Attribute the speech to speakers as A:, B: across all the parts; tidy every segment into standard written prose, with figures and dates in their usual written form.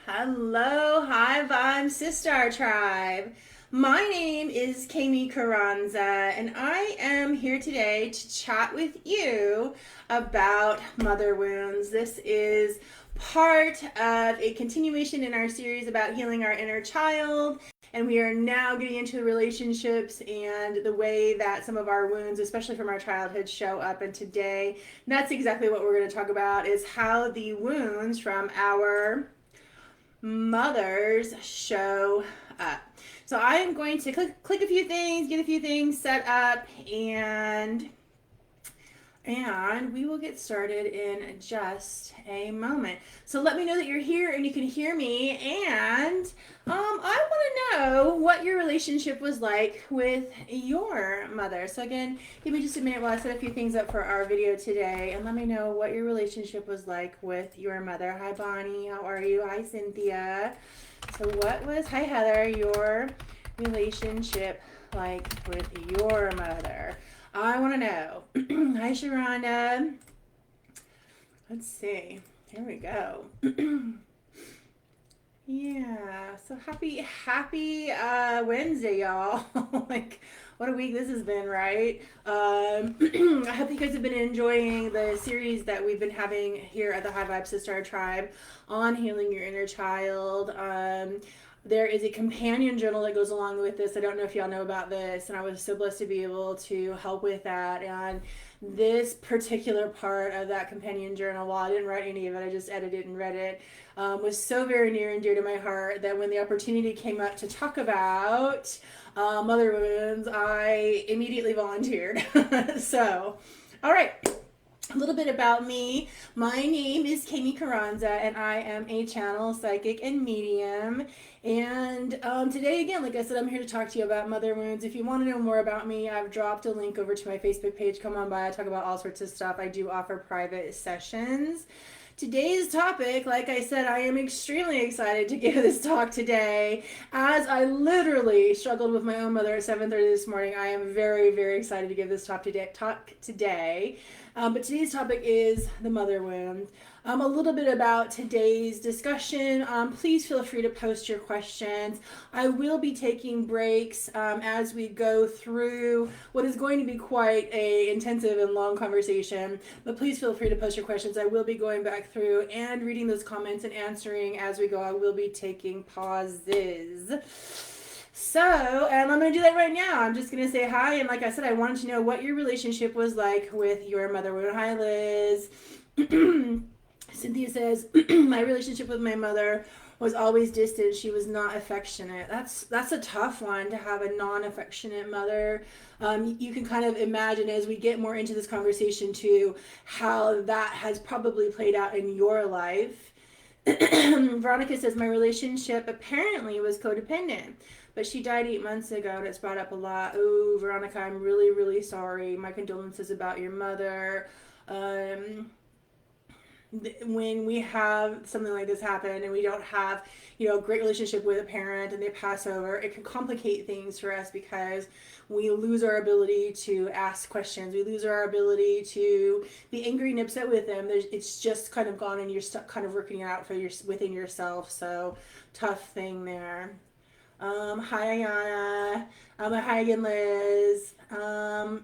A: Hello, hi, Vibe Sister Tribe. My name is Kami Carranza, and I am here today to chat with you about mother wounds. This is part of a continuation in our series about healing our inner child, and we are now getting into relationships and the way that some of our wounds, especially from our childhood, show up. And today, that's exactly what we're going to talk about: is how the wounds from our mothers show up. So I am going to click a few things, get a few things set up, and we will get started in just a moment. So let me know that you're here and you can hear me. And I want to know what your relationship was like with your mother. So again, give me just a minute while I set a few things up for our video today, and let me know what your relationship was like with your mother. Hi Bonnie, how are you? Hi Cynthia. So hi Heather, your relationship like with your mother? I want to know. Hi, Sharonda. Let's see. Here we go. Yeah. So happy Wednesday, y'all. Like, what a week this has been, right? I hope you guys have been enjoying the series that we've been having here at the High Vibe Sister Tribe on healing your inner child. There is a companion journal that goes along with this. I don't know if y'all know about this, and I was so blessed to be able to help with that. And this particular part of that companion journal, while I didn't write any of it, I just edited and read it, was so very near and dear to my heart that when the opportunity came up to talk about mother wounds, I immediately volunteered. So, all right. A little bit about me. My name is Kami Carranza, and I am a channel, psychic, and medium. And today, again, like I said, I'm here to talk to you about mother wounds. If you want to know more about me, I've dropped a link over to my Facebook page. Come on by. I talk about all sorts of stuff. I do offer private sessions. Today's topic, like I said, I am extremely excited to give this talk today. As I literally struggled with my own mother at 7:30 this morning, I am very, very excited to give this talk today. But today's topic is the mother wound. A little bit about today's discussion. Please feel free to post your questions. I will be taking breaks as we go through what is going to be quite a intensive and long conversation. But please feel free to post your questions. I will be going back through and reading those comments and answering as we go. I will be taking pauses. So, and I'm going to do that right now. I'm just going to say hi. And like I said, I wanted to know what your relationship was like with your mother. Hi, Liz. Cynthia says, my relationship with my mother was always distant. She was not affectionate. That's a tough one, to have a non-affectionate mother. You can kind of imagine, as we get more into this conversation too, how that has probably played out in your life. Veronica says, my relationship apparently was codependent, but she died 8 months ago, and it's brought up a lot. Oh, Veronica, I'm really, really sorry. My condolences about your mother. When we have something like this happen and we don't have, a great relationship with a parent and they pass over, it can complicate things for us because we lose our ability to ask questions. We lose our ability to be angry and upset with them. It's just kind of gone, and you're stuck kind of working it out within yourself. So tough thing there. Hi Ayana. Hi again, Liz.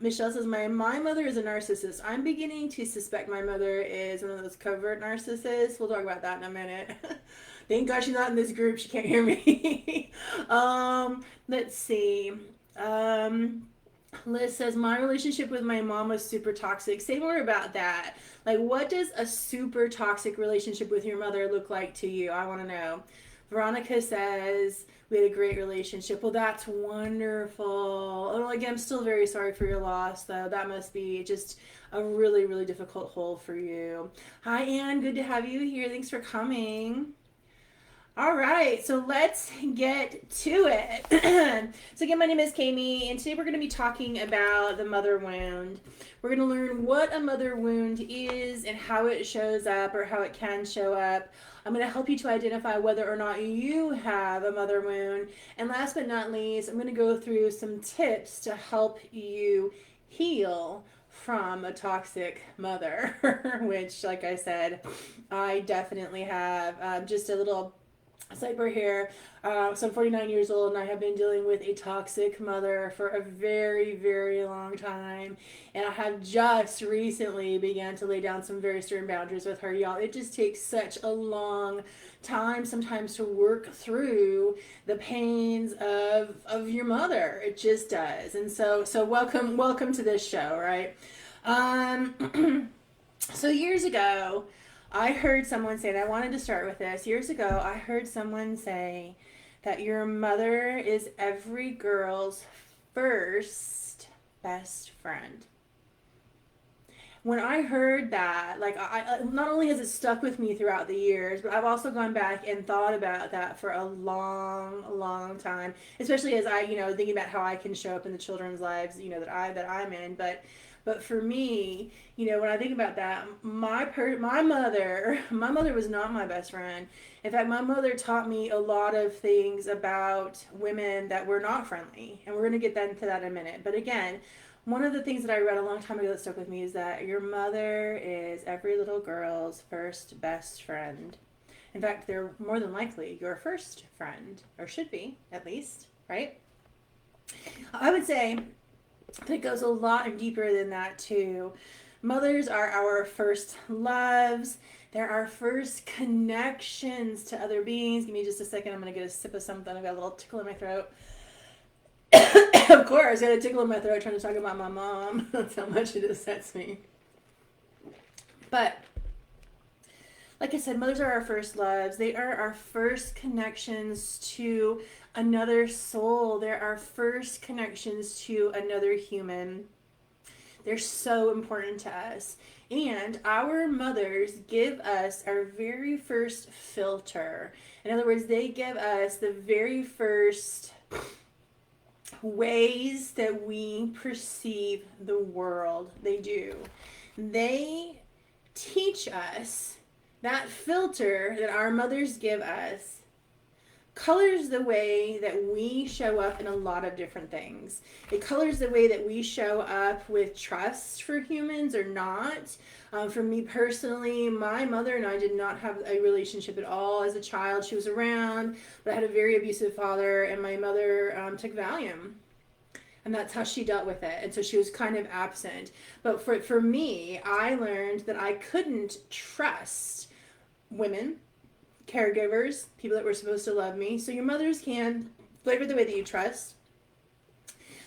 A: Michelle says, my mother is a narcissist. I'm beginning to suspect my mother is one of those covert narcissists. We'll talk about that in a minute. Thank God she's not in this group. She can't hear me. Let's see. Liz says, my relationship with my mom was super toxic. Say more about that. Like, what does a super toxic relationship with your mother look like to you? I want to know. Veronica says, we had a great relationship. Well, that's wonderful. Oh, again, I'm still very sorry for your loss, though. That must be just a really, really difficult hole for you. Hi, Anne. Good to have you here. Thanks for coming. All right, so let's get to it. So again, my name is Kami, and today we're going to be talking about the mother wound. We're going to learn what a mother wound is and how it shows up, or how it can show up. I'm going to help you to identify whether or not you have a mother wound. And last but not least, I'm going to go through some tips to help you heal from a toxic mother, which, like I said, I definitely have. Just a little Sidebar here. So I'm 49 years old, and I have been dealing with a toxic mother for a very, very long time. And I have just recently began to lay down some very stern boundaries with her. Y'all, it just takes such a long time sometimes to work through the pains of your mother. It just does. And so welcome to this show, right? Um, So years ago, I heard someone say, and I wanted to start with this. Years ago, I heard someone say that your mother is every girl's first best friend. When I heard that, like, not only has it stuck with me throughout the years, but I've also gone back and thought about that for a long, long time. Especially as I, thinking about how I can show up in the children's lives, that I'm in. But for me, when I think about that, my mother was not my best friend. In fact, my mother taught me a lot of things about women that were not friendly, and we're going to get into that in a minute. But again, one of the things that I read a long time ago that stuck with me is that your mother is every little girl's first best friend. In fact, they're more than likely your first friend, or should be, at least, right? I would say that it goes a lot deeper than that, too. Mothers are our first loves. They're our first connections to other beings. Give me just a second. I'm going to get a sip of something. I've got a little tickle in my throat. Of course, I got a tickle in my throat trying to talk about my mom. That's how much it upsets me. But like I said, mothers are our first loves. They are our first connections to another soul. They're our first connections to another human. They're so important to us. And our mothers give us our very first filter. In other words, they give us the very first ways that we perceive the world. They do. They teach us that filter that our mothers give us colors the way that we show up in a lot of different things. It colors the way that we show up with trust for humans or not. For me personally, my mother and I did not have a relationship at all as a child. She was around, but I had a very abusive father, and my mother took Valium. And that's how she dealt with it. And so she was kind of absent. But for me, I learned that I couldn't trust women, caregivers, people that were supposed to love me. So your mothers can flavor the way that you trust.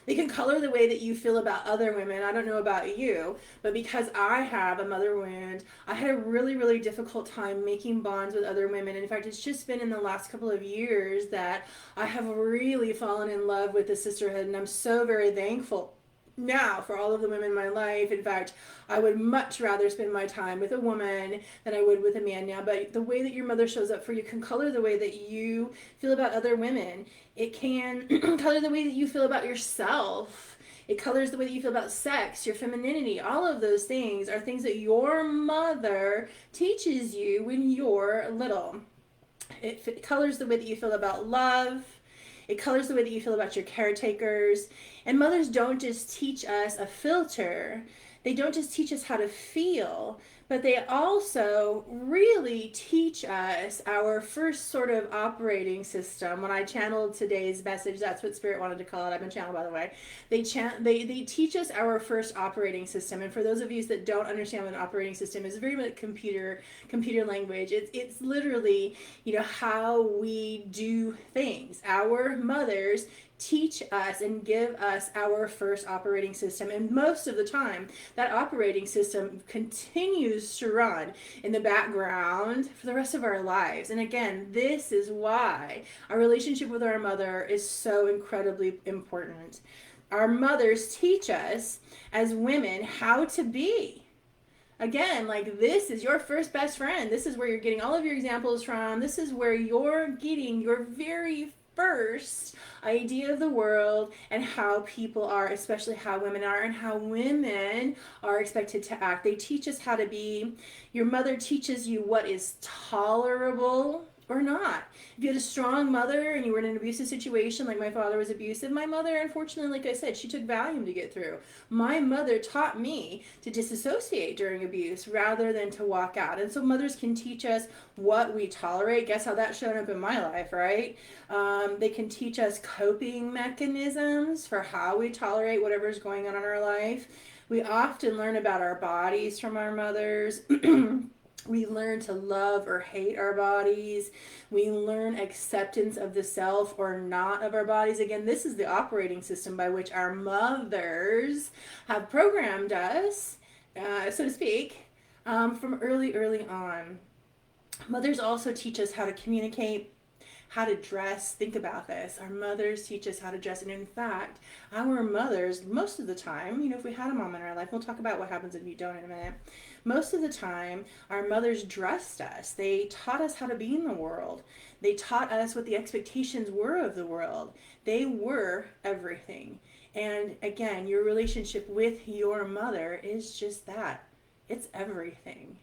A: They can color the way that you feel about other women. I don't know about you, but because I have a mother wound, I had a really, really difficult time making bonds with other women. And in fact, it's just been in the last couple of years that I have really fallen in love with the sisterhood, and I'm so very thankful now for all of the women in my life. In fact, I would much rather spend my time with a woman than I would with a man now. But the way that your mother shows up for you can color the way that you feel about other women. It can color the way that you feel about yourself. It colors the way that you feel about sex, your femininity. All of those things are things that your mother teaches you when you're little. It colors the way that you feel about love. It colors the way that you feel about your caretakers. And mothers don't just teach us a filter. They don't just teach us how to feel, but they also really teach us our first sort of operating system. When I channeled today's message, that's what Spirit wanted to call it. I've been channeled, by the way. They teach us our first operating system. And for those of you that don't understand what an operating system is, very much computer language. It's literally, how we do things. Our mothers teach us and give us our first operating system. And most of the time, that operating system continues to run in the background for the rest of our lives. And again, this is why our relationship with our mother is so incredibly important. Our mothers teach us as women how to be. Again, like, this is your first best friend. This is where you're getting all of your examples from. This is where you're getting your very first idea of the world and how people are, especially how women are and how women are expected to act. They teach us how to be. Your mother teaches you what is tolerable or not. If you had a strong mother and you were in an abusive situation, like my father was abusive, my mother, unfortunately, like I said, she took Valium to get through. My mother taught me to disassociate during abuse rather than to walk out. And so mothers can teach us what we tolerate. Guess how that showed up in my life, right? They can teach us coping mechanisms for how we tolerate whatever's going on in our life. We often learn about our bodies from our mothers. We learn to love or hate our bodies. We learn acceptance of the self or not of our bodies. Again, this is the operating system by which our mothers have programmed us, so to speak, from early on. Mothers also teach us how to communicate, how to dress. Think about this. Our mothers teach us how to dress. And in fact, our mothers, most of the time, if we had a mom in our life, we'll talk about what happens if you don't in a minute. Most of the time, our mothers dressed us. They taught us how to be in the world. They taught us what the expectations were of the world. They were everything. And again, your relationship with your mother is just that. It's everything.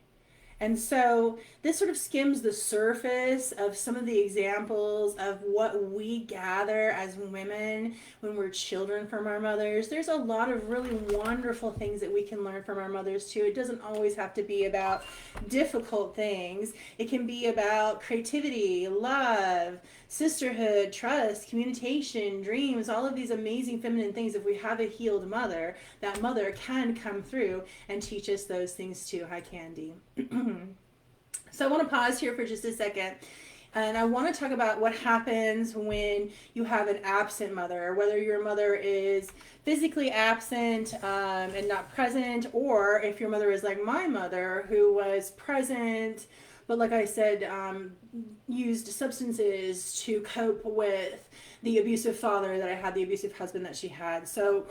A: And so this sort of skims the surface of some of the examples of what we gather as women when we're children from our mothers. There's a lot of really wonderful things that we can learn from our mothers too. It doesn't always have to be about difficult things. It can be about creativity, love, sisterhood, trust, communication, dreams, all of these amazing feminine things. If we have a healed mother, that mother can come through and teach us those things too. Hi, Candy. So I want to pause here for just a second. And I want to talk about what happens when you have an absent mother, whether your mother is physically absent and not present, or if your mother is like my mother, who was present, but like I said, used substances to cope with the abusive father that I had, the abusive husband that she had. So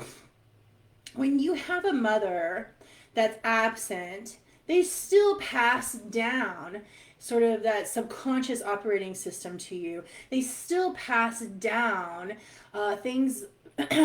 A: when you have a mother that's absent, they still pass down sort of that subconscious operating system to you. They still pass down things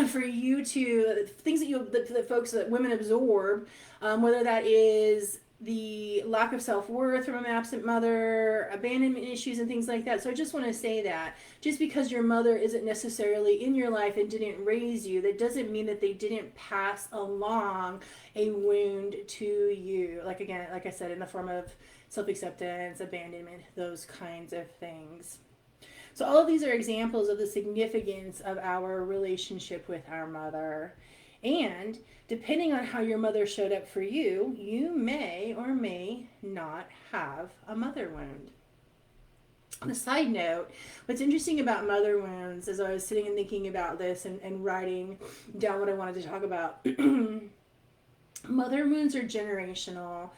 A: for you to, things that folks, that women absorb, whether that is the lack of self-worth from an absent mother, abandonment issues and things like that. So I just want to say that just because your mother isn't necessarily in your life and didn't raise you, that doesn't mean that they didn't pass along a wound to you. Like again, like I said, in the form of self-acceptance, abandonment, those kinds of things. So all of these are examples of the significance of our relationship with our mother. And depending on how your mother showed up for you, you may or may not have a mother wound. On a side note, what's interesting about mother wounds, as I was sitting and thinking about this and writing down what I wanted to talk about, mother wounds are generational.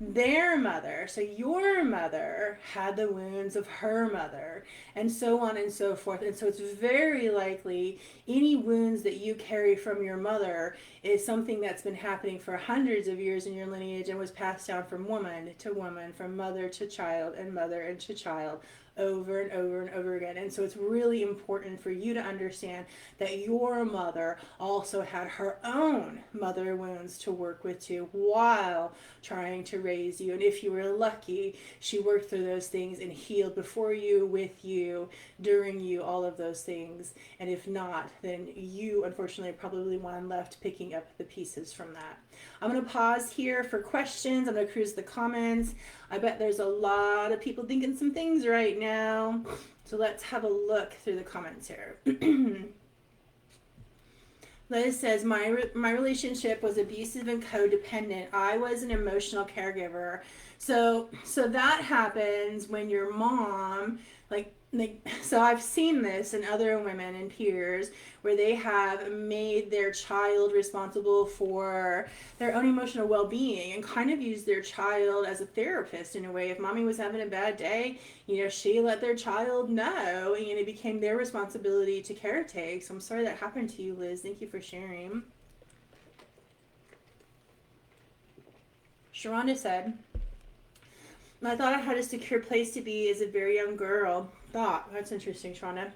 A: Their mother, so your mother, had the wounds of her mother, and so on and so forth. And so it's very likely any wounds that you carry from your mother is something that's been happening for hundreds of years in your lineage and was passed down from woman to woman, from mother to child, and mother and to child, over and over and over again. And so it's really important for you to understand that your mother also had her own mother wounds to work with too, while trying to raise you. And if you were lucky, she worked through those things and healed before you, with you, during you, all of those things. And if not, then you unfortunately are probably one left picking up the pieces from that. I'm going to pause here for questions. I'm going to cruise the comments. I bet there's a lot of people thinking some things right now. So let's have a look through the comments here. Liz says, my relationship was abusive and codependent. I was an emotional caregiver. So that happens when your mom, so I've seen this in other women and peers where they have made their child responsible for their own emotional well-being and kind of used their child as a therapist in a way. If mommy was having a bad day, she let their child know, and it became their responsibility to caretake. So I'm sorry that happened to you, Liz. Thank you for sharing. Sharonda said, I thought I had a secure place to be as a very young girl. That's interesting, Shauna.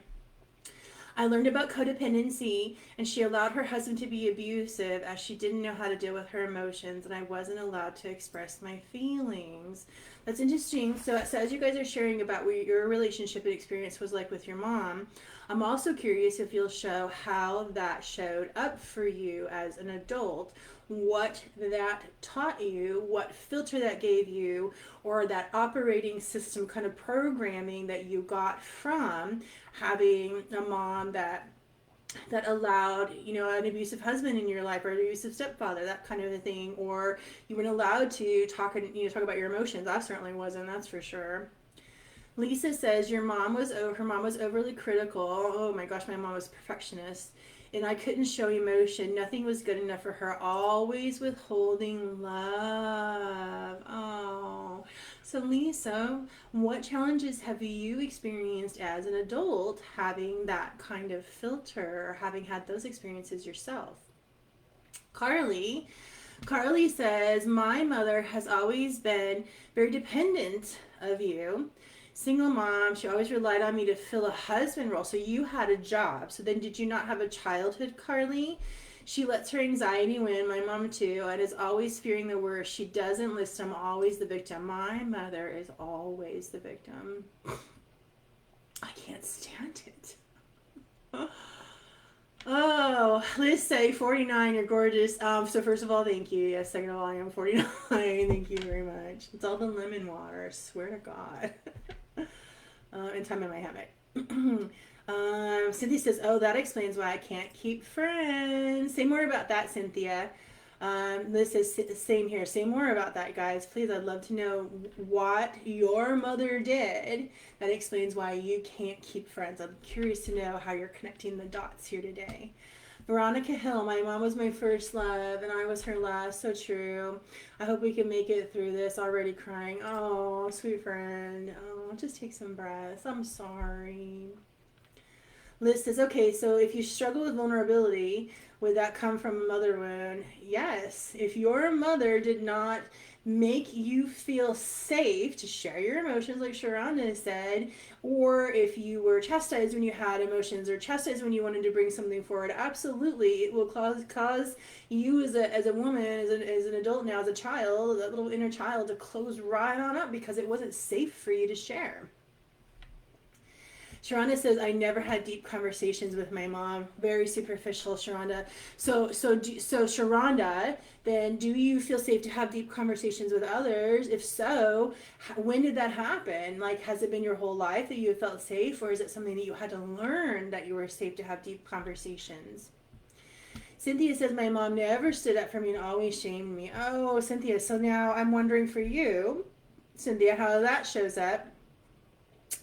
A: I learned about codependency, and she allowed her husband to be abusive as she didn't know how to deal with her emotions, and I wasn't allowed to express my feelings. That's interesting. So as you guys are sharing about what your relationship and experience was like with your mom, I'm also curious if you'll show how that showed up for you as an adult, what that taught you, what filter that gave you, or that operating system kind of programming that you got from having a mom that allowed, you know, an abusive husband in your life or an abusive stepfather, that kind of a thing, or you weren't allowed to talk and, you know, talk about your emotions. I certainly wasn't, that's for sure. Lisa says her mom was overly critical. Oh my gosh, my mom was a perfectionist. And I couldn't show emotion. Nothing was good enough for her. Always withholding love. Oh. So Lisa, what challenges have you experienced as an adult having that kind of filter or having had those experiences yourself? Carly, Carly says, my mother has always been very dependent of you. Single mom, she always relied on me to fill a husband role. So you had a job. So then did you not have a childhood, Carly? She lets her anxiety win, my mom too, and is always fearing the worst. She doesn't listen. I'm always the victim. My mother is always the victim. I can't stand it. Oh, Liz say 49, you're gorgeous. So first of all, thank you. Yes, second of all, I am 49. Thank you very much. It's all the lemon water, I swear to God. And time in my hammock. Cynthia says, oh, that explains why I can't keep friends. Say more about that, Cynthia. Liz says, same here. Say more about that, guys. Please, I'd love to know what your mother did that explains why you can't keep friends. I'm curious to know how you're connecting the dots here today. Veronica Hill, my mom was my first love and I was her last. So true. I hope we can make it through this. Already crying. Oh, sweet friend. Oh, just take some breaths. I'm sorry. Liz says, okay, so if you struggle with vulnerability, would that come from a mother wound? Yes. If your mother did not make you feel safe to share your emotions, like Sharonda said, or if you were chastised when you had emotions or chastised when you wanted to bring something forward, absolutely, it will cause you as a woman, as an adult now, as a child, that little inner child, to close right on up because it wasn't safe for you to share. Sharonda says, I never had deep conversations with my mom. Very superficial, Sharonda. So Sharonda, then do you feel safe to have deep conversations with others? If so, when did that happen? Like, has it been your whole life that you have felt safe, or is it something that you had to learn that you were safe to have deep conversations? Cynthia says, my mom never stood up for me and always shamed me. Oh, Cynthia, so now I'm wondering for you, Cynthia, how that shows up.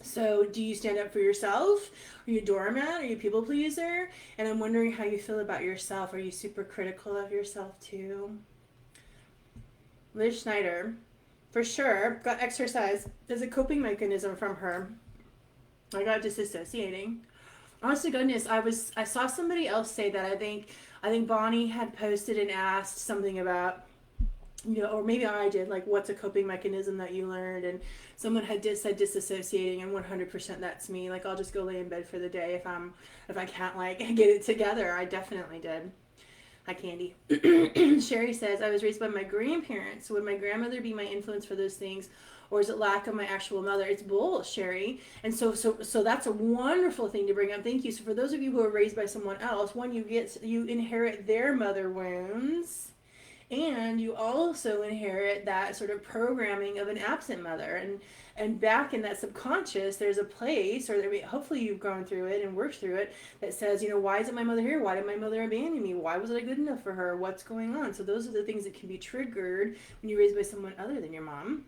A: So, do you stand up for yourself? Are you a doormat? Are you a people pleaser? And I'm wondering how you feel about yourself. Are you super critical of yourself too? Liz Schneider, for sure, got exercise as a coping mechanism from her. I got disassociating. Honest to goodness, I saw somebody else say that. I think Bonnie had posted and asked something about, you know, or maybe I did, like, what's a coping mechanism that you learned? And someone had said disassociating, and 100% that's me. Like, I'll just go lay in bed for the day if I can't, like, get it together. I definitely did. Hi, Candy. Sherry says, I was raised by my grandparents. Would my grandmother be my influence for those things? Or is it lack of my actual mother? It's both, Sherry. And so that's a wonderful thing to bring up. Thank you. So for those of you who are raised by someone else, one, you inherit their mother wounds. And you also inherit that sort of programming of an absent mother. And back in that subconscious, there's a place, or hopefully you've gone through it and worked through it, that says, you know, why isn't my mother here? Why did my mother abandon me? Why wasn't I good enough for her? What's going on? So those are the things that can be triggered when you're raised by someone other than your mom.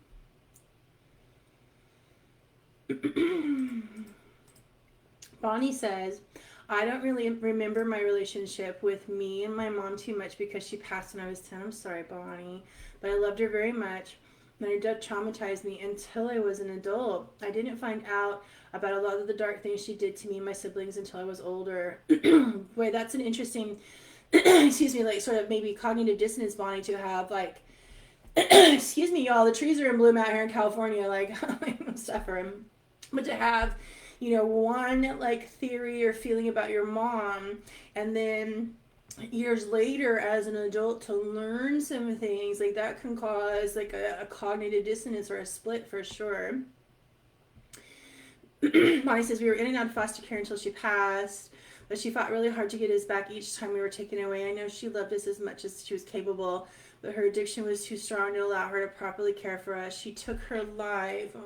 A: Bonnie says, I don't really remember my relationship with me and my mom too much because she passed when I was 10. I'm sorry, Bonnie. But I loved her very much. And her death traumatized me until I was an adult. I didn't find out about a lot of the dark things she did to me and my siblings until I was older. Boy, that's an interesting, excuse me, like sort of maybe cognitive dissonance, Bonnie, to have like, excuse me, y'all, the trees are in bloom out here in California, like, I'm suffering. But to have, you know, one like theory or feeling about your mom, and then years later as an adult to learn some things, like that can cause like a cognitive dissonance or a split for sure. Bonnie says we were in and out of foster care until she passed, but she fought really hard to get us back each time we were taken away. I know she loved us as much as she was capable, but her addiction was too strong to allow her to properly care for us. She took her life,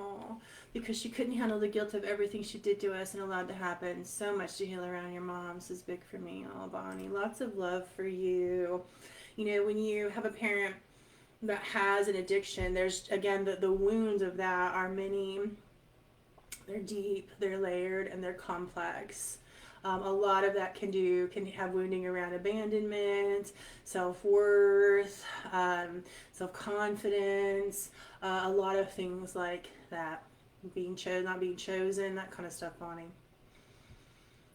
A: because she couldn't handle the guilt of everything she did to us and allowed to happen. So much to heal around your mom. This is big for me. Oh, Bonnie, lots of love for you. You know, when you have a parent that has an addiction, there's, again, the wounds of that are many. They're deep, they're layered, and they're complex. A lot of that can have wounding around abandonment, self-worth, self-confidence, a lot of things like that. Being chosen, not being chosen, that kind of stuff, Bonnie.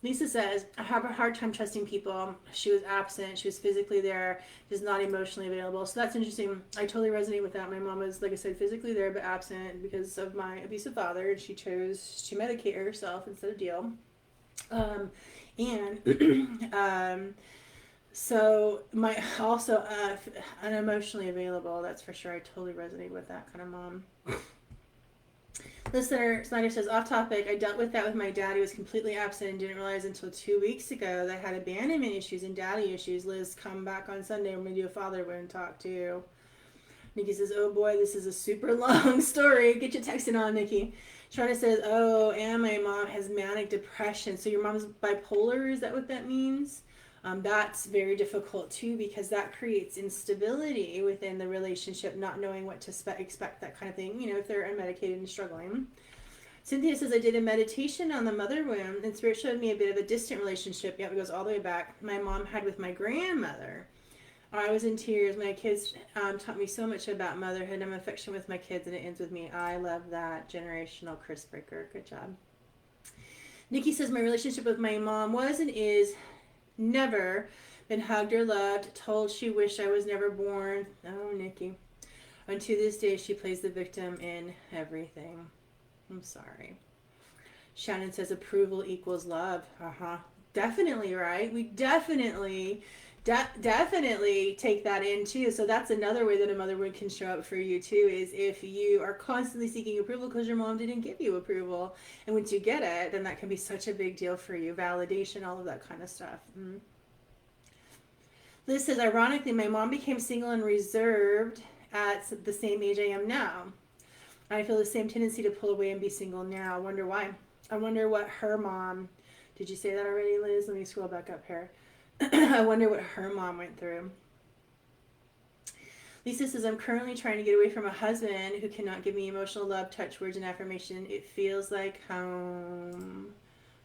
A: Lisa says, I have a hard time trusting people. She was absent. She was physically there, just not emotionally available. So that's interesting. I totally resonate with that. My mom was, like I said, physically there but absent because of my abusive father, and she chose to medicate herself instead of deal. And so my also unemotionally available. That's for sure. I totally resonate with that kind of mom. Listener Snyder says, off topic, I dealt with that with my dad. He was completely absent and didn't realize until 2 weeks ago that I had abandonment issues and daddy issues. Liz, come back on Sunday. We're going to do a father wound talk too. Nikki says, oh boy, this is a super long story. Get your texting on, Nikki. Shana says, oh, and my mom has manic depression. So your mom's bipolar, is that what that means? That's very difficult too, because that creates instability within the relationship, not knowing what to expect, that kind of thing, you know, if they're unmedicated and struggling. Cynthia says, I did a meditation on the mother wound, and Spirit showed me a bit of a distant relationship. Yeah, it goes all the way back. My mom had with my grandmother. I was in tears. My kids taught me so much about motherhood. I'm affectionate with my kids, and it ends with me. I love that. Generational curse breaker. Good job. Nikki says, my relationship with my mom was and is never been hugged or loved, told she wished I was never born. Oh, Nikki. And to this day, she plays the victim in everything. I'm sorry. Shannon says approval equals love. Definitely, right? We definitely take that in too. So that's another way that a mother would can show up for you too, is if you are constantly seeking approval because your mom didn't give you approval, and once you get it, then that can be such a big deal for you. Validation, all of that kind of stuff. Liz says, ironically, my mom became single and reserved at the same age I am now. I feel the same tendency to pull away and be single now. I wonder why. I wonder what her mom, did you say that already, Liz? Let me scroll back up here. I wonder what her mom went through. Lisa says, I'm currently trying to get away from a husband who cannot give me emotional love, touch, words, and affirmation. It feels like home.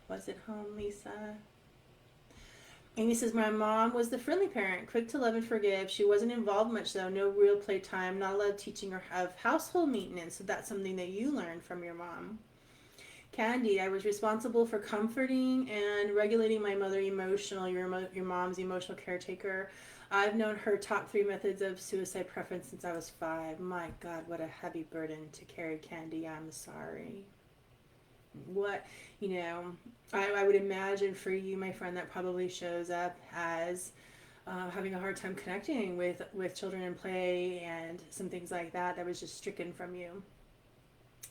A: Was it home, Lisa? Amy says, my mom was the friendly parent, quick to love and forgive. She wasn't involved much, though. No real playtime, not a lot of teaching or of household maintenance. So that's something that you learned from your mom. Candy, I was responsible for comforting and regulating my mother emotional, your mom's emotional caretaker. I've known her top 3 methods of suicide preference since I was 5. My God, what a heavy burden to carry, Candy. I'm sorry. What, I would imagine for you, my friend, that probably shows up as having a hard time connecting with children and play and some things like that was just stricken from you.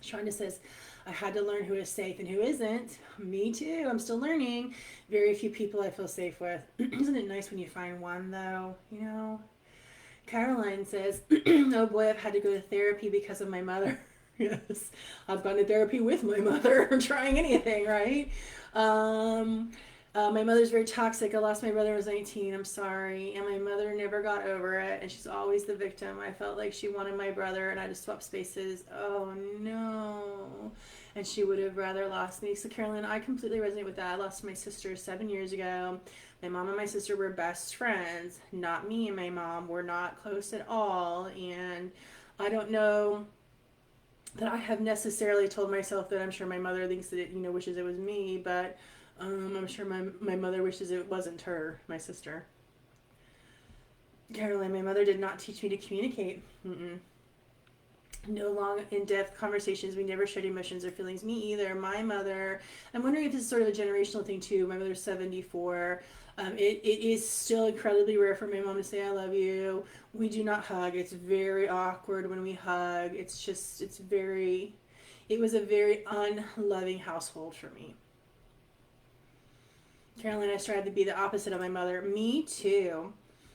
A: Shonda says, I had to learn who is safe and who isn't. Me too. I'm still learning. Very few people I feel safe with. Isn't it nice when you find one, though? Caroline says, oh boy, I've had to go to therapy because of my mother. Yes, I've gone to therapy with my mother. I'm trying anything, right? My mother's very toxic. I lost my brother when I was 19. I'm sorry. And my mother never got over it. And she's always the victim. I felt like she wanted my brother and I just swapped spaces. Oh, no. And she would have rather lost me. So, Carolyn, I completely resonate with that. I lost my sister 7 years ago. My mom and my sister were best friends. Not me and my mom. We're not close at all. And I don't know that I have necessarily told myself that. I'm sure my mother thinks that it, wishes it was me, but I'm sure my mother wishes it wasn't her, my sister. Caroline, my mother did not teach me to communicate. No long, in-depth conversations. We never shared emotions or feelings. Me either. My mother, I'm wondering if this is sort of a generational thing too. My mother's 74. It is still incredibly rare for my mom to say I love you. We do not hug. It's very awkward when we hug. It was a very unloving household for me. Carolyn, I strive to be the opposite of my mother. Me too.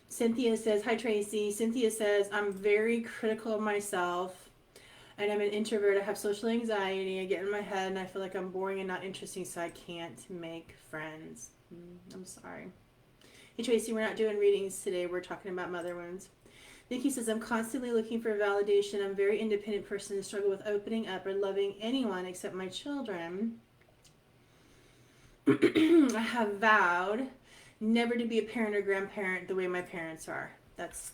A: Cynthia says, hi Tracy. Cynthia says, I'm very critical of myself and I'm an introvert. I have social anxiety. I get in my head and I feel like I'm boring and not interesting, so I can't make friends. I'm sorry. Hey Tracy, we're not doing readings today. We're talking about mother wounds. Nikki says, I'm constantly looking for validation. I'm a very independent person and struggle with opening up or loving anyone except my children. I have vowed never to be a parent or grandparent the way my parents are. That's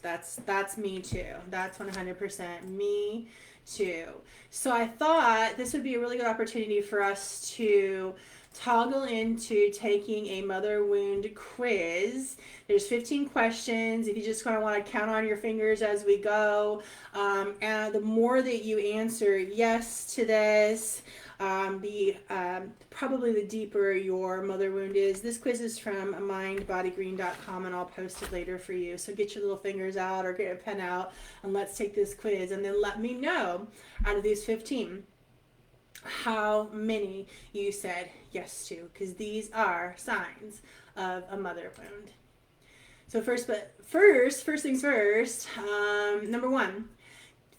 A: me too. That's 100% me too. So I thought this would be a really good opportunity for us to toggle into taking a mother wound quiz. There's 15 questions. If you just kind of want to count on your fingers as we go, and the more that you answer yes to this, probably the deeper your mother wound is. This quiz is from mindbodygreen.com and I'll post it later for you. So get your little fingers out or get a pen out and let's take this quiz, and then let me know out of these 15 how many you said yes to, because these are signs of a mother wound. So first things first, number one,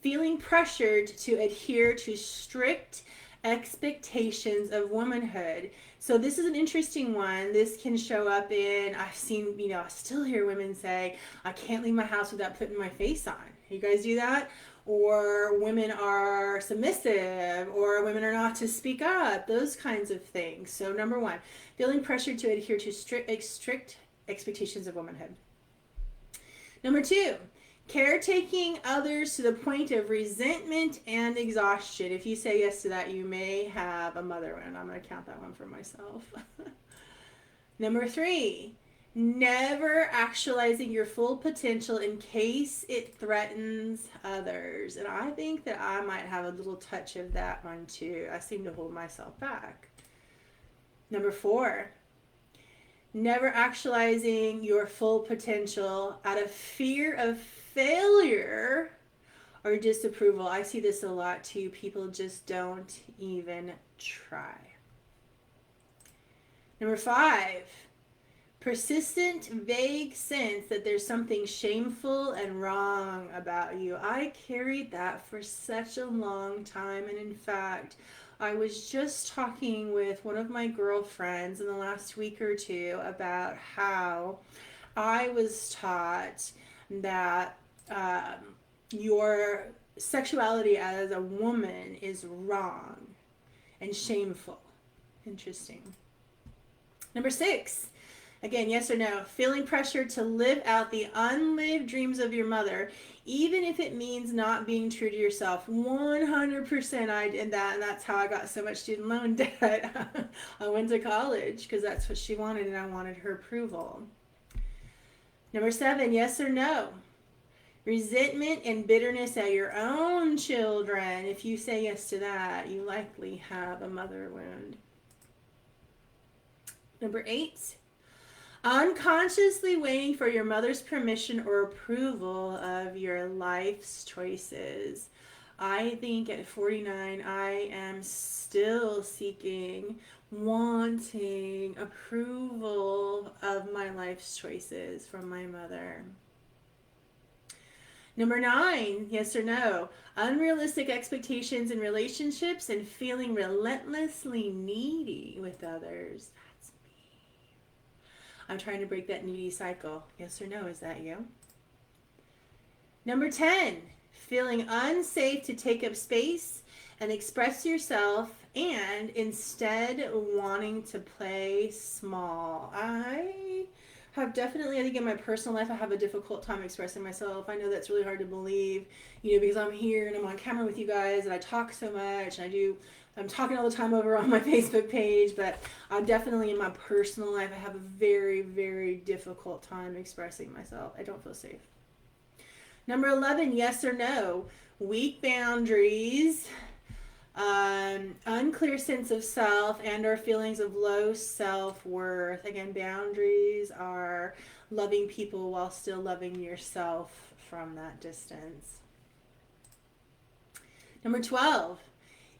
A: feeling pressured to adhere to strict expectations of womanhood. So this is an interesting one. This can show up in, I've seen, I still hear women say, I can't leave my house without putting my face on. You guys do that? Or women are submissive, or women are not to speak up, those kinds of things. So number one, feeling pressured to adhere to strict expectations of womanhood. Number two, caretaking others to the point of resentment and exhaustion. If you say yes to that, you may have a mother wound. I'm going to count that one for myself. Number three, never actualizing your full potential in case it threatens others. And I think that I might have a little touch of that one too. I seem to hold myself back. Number four, never actualizing your full potential out of fear of failure or disapproval. I see this a lot too. People just don't even try. Number five, persistent, vague sense that there's something shameful and wrong about you. I carried that for such a long time. And in fact, I was just talking with one of my girlfriends in the last week or two about how I was taught that your sexuality as a woman is wrong and shameful. Interesting. Number six, again, yes or no, feeling pressure to live out the unlived dreams of your mother, even if it means not being true to yourself. 100% I did that, and that's how I got so much student loan debt. I went to college because that's what she wanted, and I wanted her approval. Number seven, yes or no, resentment and bitterness at your own children. If you say yes to that, you likely have a mother wound. Number eight, unconsciously waiting for your mother's permission or approval of your life's choices. I think at 49, I am still seeking, wanting approval of my life's choices from my mother. Number nine, yes or no, unrealistic expectations in relationships and feeling relentlessly needy with others. I'm trying to break that needy cycle. Yes or no, is that you? Number 10, feeling unsafe to take up space and express yourself and instead wanting to play small. I think in my personal life, I have a difficult time expressing myself. I know that's really hard to believe, because I'm here and I'm on camera with you guys and I talk so much and I'm talking all the time over on my Facebook page, but I definitely in my personal life, I have a very, very difficult time expressing myself. I don't feel safe. Number 11, yes or no, weak boundaries Unclear sense of self and or feelings of low self-worth. Again, boundaries are loving people while still loving yourself from that distance. Number 12,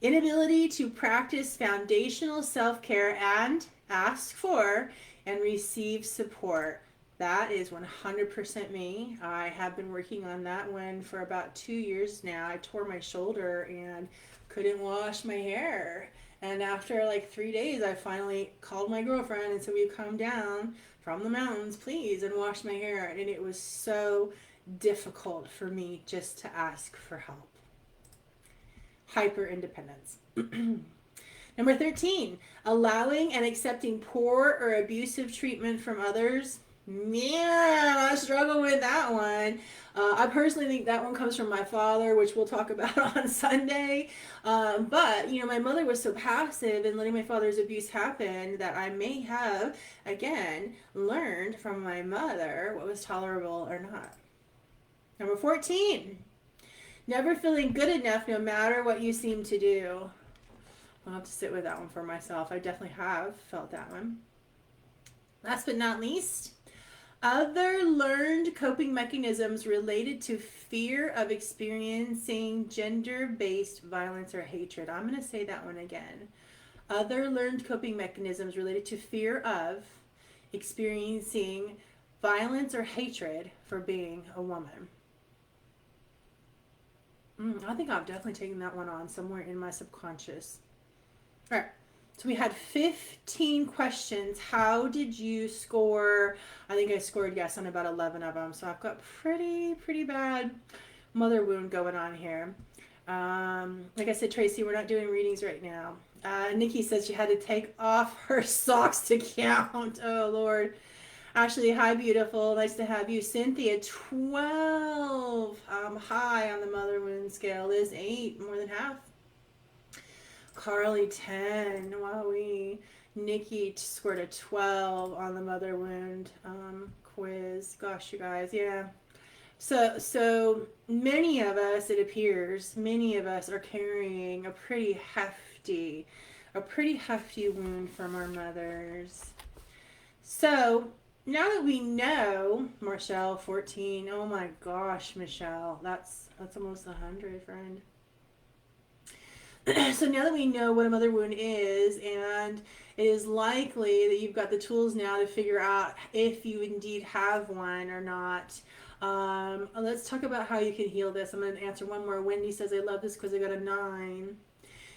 A: inability to practice foundational self-care and ask for and receive support. That is 100% me. I have been working on that one for about 2 years now. I tore my shoulder and couldn't wash my hair. And after like 3 days, I finally called my girlfriend and said, "Will you come down from the mountains, please, and wash my hair?" And it was so difficult for me just to ask for help. Hyper independence. Number 13, allowing and accepting poor or abusive treatment from others. Man, I struggle with that one. I personally think that one comes from my father, which we'll talk about on Sunday. But, my mother was so passive in letting my father's abuse happen that I may have, again, learned from my mother what was tolerable or not. Number 14, never feeling good enough no matter what you seem to do. I'll have to sit with that one for myself. I definitely have felt that one. Last but not least, other learned coping mechanisms related to fear of experiencing gender-based violence or hatred. I'm going to say that one again. Other learned coping mechanisms related to fear of experiencing violence or hatred for being a woman. I think I've definitely taken that one on somewhere in my subconscious. All right. So we had 15 questions. How did you score? I think I scored yes on about 11 of them. So I've got pretty bad mother wound going on here. Like I said, Tracy, we're not doing readings right now. Nikki said she had to take off her socks to count. Oh, Lord. Ashley, hi, beautiful. Nice to have you. Cynthia, 12. High on the mother wound scale. Liz, 8. More than half. Carly, 10. Wowee. Nikki scored a 12 on the mother wound quiz. Gosh, you guys, yeah. So many of us, it appears, many of us are carrying a pretty hefty wound from our mothers. So now that we know, Marshall, 14. Oh my gosh, Michelle, that's almost 100, friend. So now that we know what a mother wound is, and it is likely that you've got the tools now to figure out if you indeed have one or not. Let's talk about how you can heal this. I'm going to answer one more. Wendy says, I love this because I got a 9.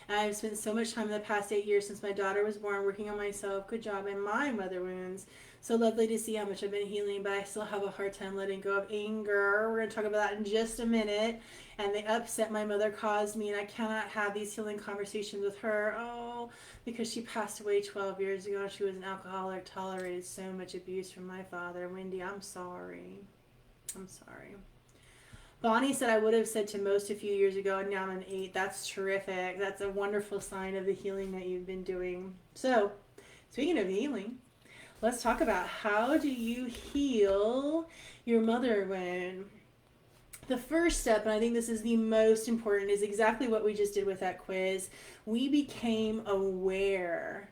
A: I've spent so much time in the past 8 years since my daughter was born working on myself. Good job. And my mother wounds. So lovely to see how much I've been healing, but I still have a hard time letting go of anger. We're going to talk about that in just a minute. And the upset my mother caused me, and I cannot have these healing conversations with her. Oh, because she passed away 12 years ago. She was an alcoholic, tolerated so much abuse from my father. Wendy, I'm sorry. I'm sorry. Bonnie said I would have said to most a few years ago, and now I'm an 8. That's terrific. That's a wonderful sign of the healing that you've been doing. So, speaking of healing, let's talk about how do you heal your mother wound. The first step, and I think this is the most important, is exactly what we just did with that quiz. We became aware.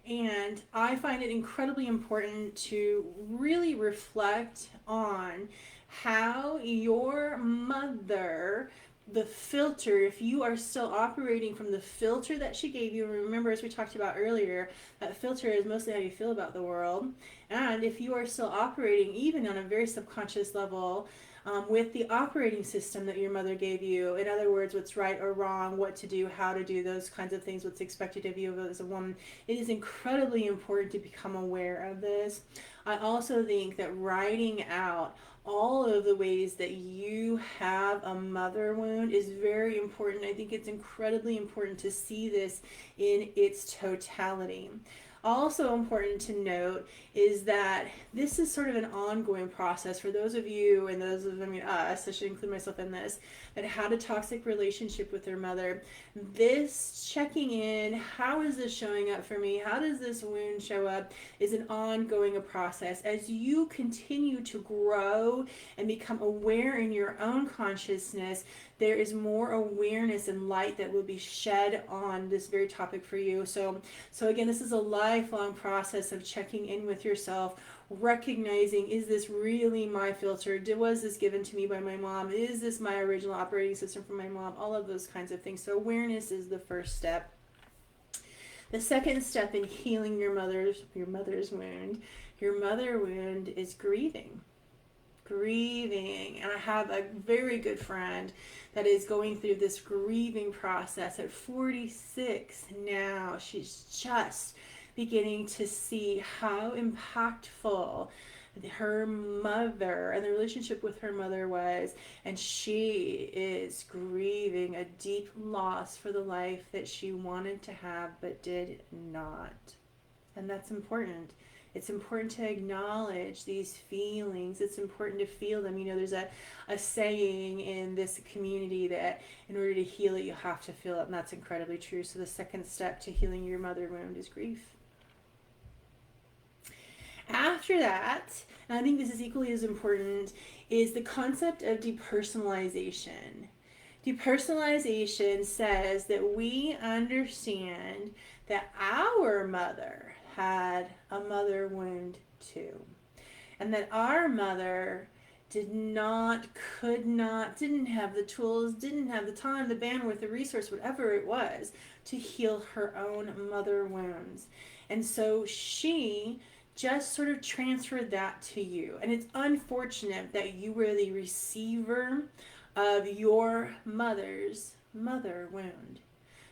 A: And I find it incredibly important to really reflect on how your mother, the filter, if you are still operating from the filter that she gave you, remember, as we talked about earlier, that filter is mostly how you feel about the world. And if you are still operating, even on a very subconscious level, with the operating system that your mother gave you, in other words, what's right or wrong, what to do, how to do, those kinds of things, what's expected of you as a woman, it is incredibly important to become aware of this. I also think that writing out all of the ways that you have a mother wound is very important. I think it's incredibly important to see this in its totality. Also important to note is that this is sort of an ongoing process for those of you and those of us, I should include myself in this, that had a toxic relationship with their mother. This checking in, how is this showing up for me? How does this wound show up? Is an ongoing process. As you continue to grow and become aware in your own consciousness, there is more awareness and light that will be shed on this very topic for you. So again, this is a lifelong process of checking in with yourself, recognizing, is this really my filter? Was this given to me by my mom? Is this my original operating system from my mom? All of those kinds of things. So awareness is the first step. The second step in healing your mother's wound, your mother wound, is grieving. And I have a very good friend that is going through this grieving process at 46 now. She's just beginning to see how impactful her mother and the relationship with her mother was, and she is grieving a deep loss for the life that she wanted to have but did not. And that's important. It's important to acknowledge these feelings. It's important to feel them. There's a saying in this community that in order to heal it, you have to feel it, and that's incredibly true. So the second step to healing your mother wound is grief. After that, and I think this is equally as important, is the concept of depersonalization. Depersonalization says that we understand that our mother had a mother wound too, and that our mother didn't have the tools, didn't have the time, the bandwidth, the resource, whatever it was, to heal her own mother wounds. And so she just sort of transferred that to you. And it's unfortunate that you were the receiver of your mother's mother wound.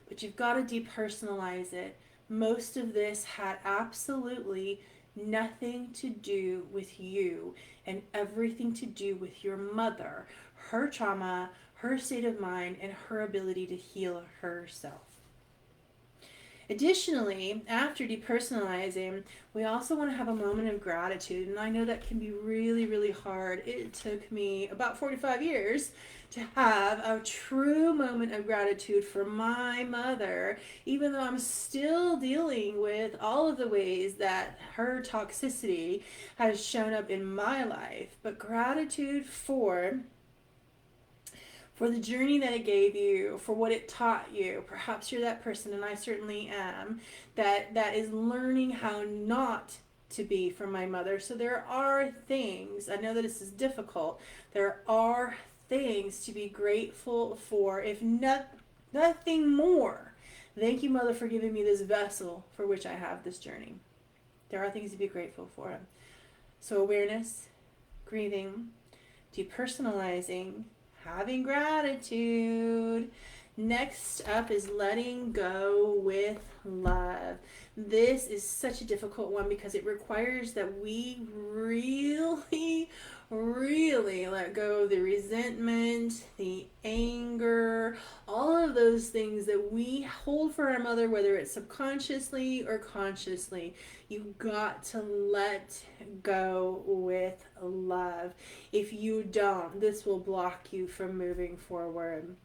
A: But you've got to depersonalize it. Most of this had absolutely nothing to do with you and everything to do with your mother, her trauma, her state of mind, and her ability to heal herself. Additionally, after depersonalizing, we also want to have a moment of gratitude. And I know that can be really, really hard. It took me about 45 years to have a true moment of gratitude for my mother, even though I'm still dealing with all of the ways that her toxicity has shown up in my life. But gratitude for the journey that it gave you, for what it taught you. Perhaps you're that person, and I certainly am, that is learning how not to be for my mother. So there are things, I know that this is difficult, there are things to be grateful for, if nothing more. Thank you, Mother, for giving me this vessel for which I have this journey. There are things to be grateful for. So awareness, grieving, depersonalizing, having gratitude. Next up is letting go with love. This is such a difficult one because it requires that we really let go of the resentment, the anger, all of those things that we hold for our mother, whether it's subconsciously or consciously. You've got to let go with love. If you don't, this will block you from moving forward.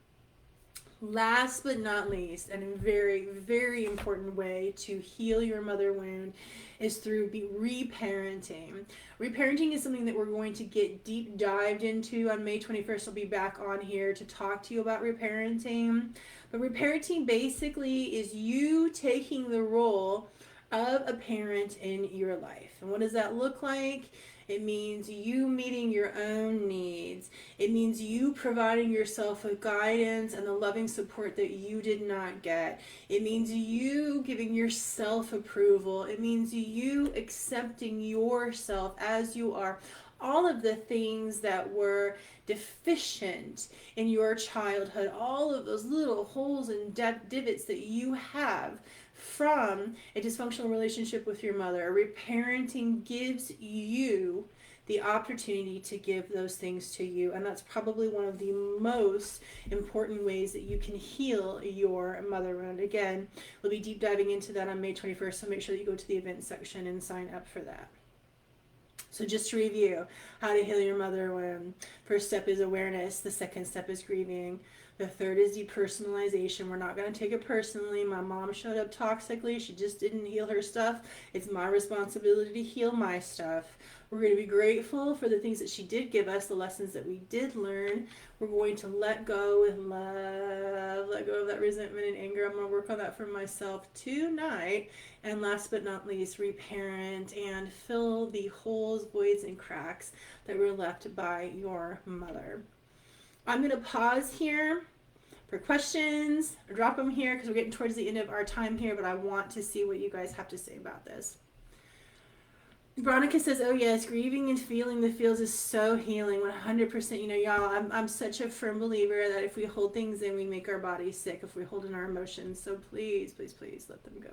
A: Last but not least, and a very, very important way to heal your mother wound is through reparenting. Reparenting is something that we're going to get deep dived into. On May 21st, I'll be back on here to talk to you about reparenting. But reparenting basically is you taking the role of a parent in your life. And what does that look like? It means you meeting your own needs. It means you providing yourself with guidance and the loving support that you did not get. It means you giving yourself approval. It means you accepting yourself as you are. All of the things that were deficient in your childhood, all of those little holes and divots that you have from a dysfunctional relationship with your mother. Reparenting gives you the opportunity to give those things to you. And that's probably one of the most important ways that you can heal your mother wound. Again, we'll be deep diving into that on May 21st, so make sure that you go to the event section and sign up for that. So just to review, how to heal your mother wound. First step is awareness. The second step is grieving. The third is depersonalization. We're not going to take it personally. My mom showed up toxically. She just didn't heal her stuff. It's my responsibility to heal my stuff. We're going to be grateful for the things that she did give us, the lessons that we did learn. We're going to let go with love, let go of that resentment and anger. I'm going to work on that for myself tonight. And last but not least, reparent and fill the holes, voids, and cracks that were left by your mother. I'm going to pause here for questions. Drop them here because we're getting towards the end of our time here, but I want to see what you guys have to say about this. Veronica says, oh yes, grieving and feeling the feels is so healing, 100%. You know, y'all, I'm such a firm believer that if we hold things in, we make our bodies sick if we hold in our emotions. So please, please, please let them go.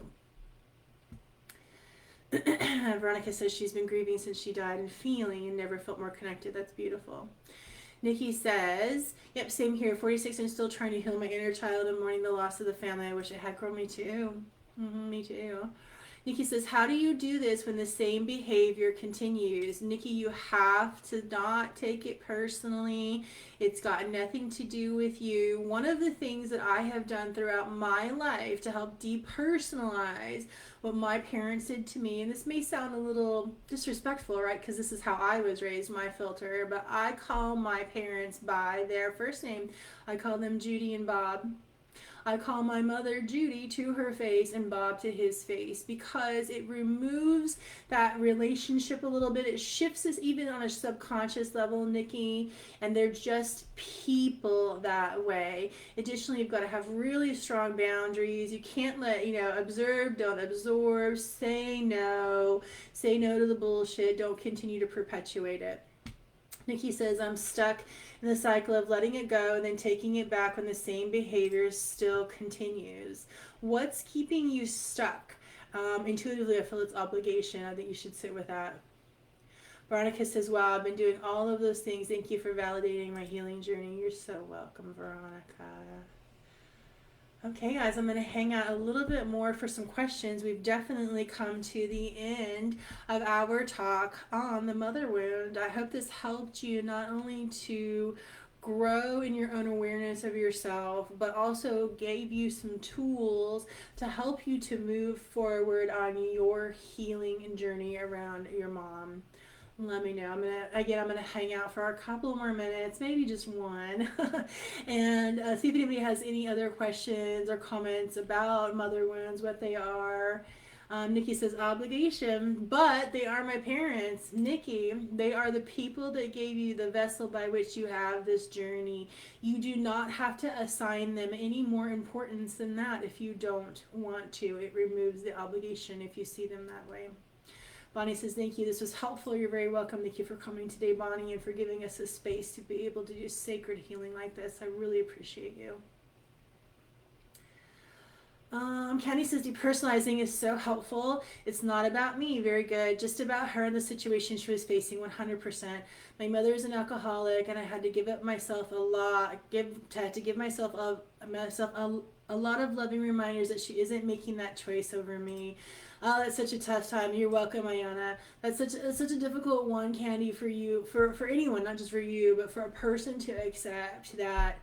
A: Veronica says she's been grieving since she died and feeling and never felt more connected. That's beautiful. Nikki says, yep, same here. 46 and still trying to heal my inner child and mourning the loss of the family. I wish it had grown. Me too. Me too. Nikki says, how do you do this when the same behavior continues? Nikki, you have to not take it personally. It's got nothing to do with you. One of the things that I have done throughout my life to help depersonalize what my parents did to me, and this may sound a little disrespectful, right? Because this is how I was raised, my filter, but I call my parents by their first name. I call them Judy and Bob. I call my mother Judy to her face and Bob to his face because it removes that relationship a little bit. It shifts us even on a subconscious level, Nikki, and they're just people that way. Additionally, you've got to have really strong boundaries. You can't let, observe, don't absorb, say no to the bullshit, don't continue to perpetuate it. Nikki says, I'm stuck in the cycle of letting it go and then taking it back when the same behavior still continues. What's keeping you stuck? Intuitively, I feel it's obligation. I think you should sit with that. Veronica says, wow, I've been doing all of those things. Thank you for validating my healing journey. You're so welcome, Veronica. Okay, guys, I'm going to hang out a little bit more for some questions. We've definitely come to the end of our talk on the mother wound. I hope this helped you not only to grow in your own awareness of yourself, but also gave you some tools to help you to move forward on your healing journey around your mom. Let me know. I'm gonna hang out for a couple more minutes, maybe just one, and see if anybody has any other questions or comments about mother wounds, what they are. Nikki says obligation, but they are my parents. Nikki, they are the people that gave you the vessel by which you have this journey. You do not have to assign them any more importance than that if you don't want to. It removes the obligation if you see them that way. Bonnie says, thank you. This was helpful. You're very welcome. Thank you for coming today, Bonnie, and for giving us a space to be able to do sacred healing like this. I really appreciate you. Candy says, depersonalizing is so helpful. It's not about me. Very good. Just about her and the situation she was facing, 100%. My mother is an alcoholic, and I had to give up myself a lot. Had to give myself a lot of loving reminders that she isn't making that choice over me. Oh, that's such a tough time. You're welcome, Ayana. That's such a difficult one, Candy, for you, for anyone, not just for you, but for a person to accept that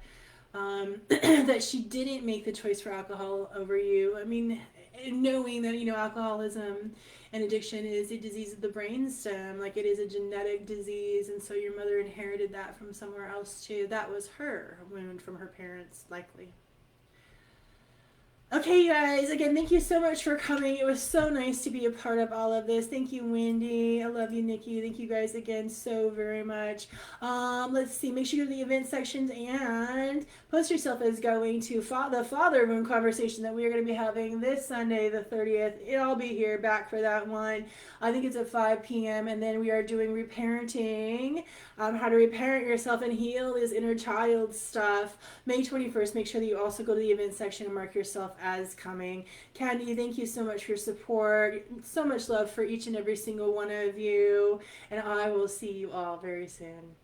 A: that she didn't make the choice for alcohol over you. I mean, knowing that, alcoholism and addiction is a disease of the brainstem, like it is a genetic disease, and so your mother inherited that from somewhere else too. That was her wound from her parents, likely. Okay, you guys, again, thank you so much for coming. It was so nice to be a part of all of this. Thank you, Wendy. I love you, Nikki. Thank you guys again so very much. Let's see. Make sure you go to the event sections and post yourself as going to the Father Wound conversation that we are going to be having this Sunday, the 30th. I'll be here back for that one. I think it's at 5 p.m. And then we are doing reparenting, how to reparent yourself and heal this inner child stuff. May 21st. Make sure that you also go to the event section and mark yourself has coming. Candy, thank you so much for your support. So much love for each and every single one of you. And I will see you all very soon.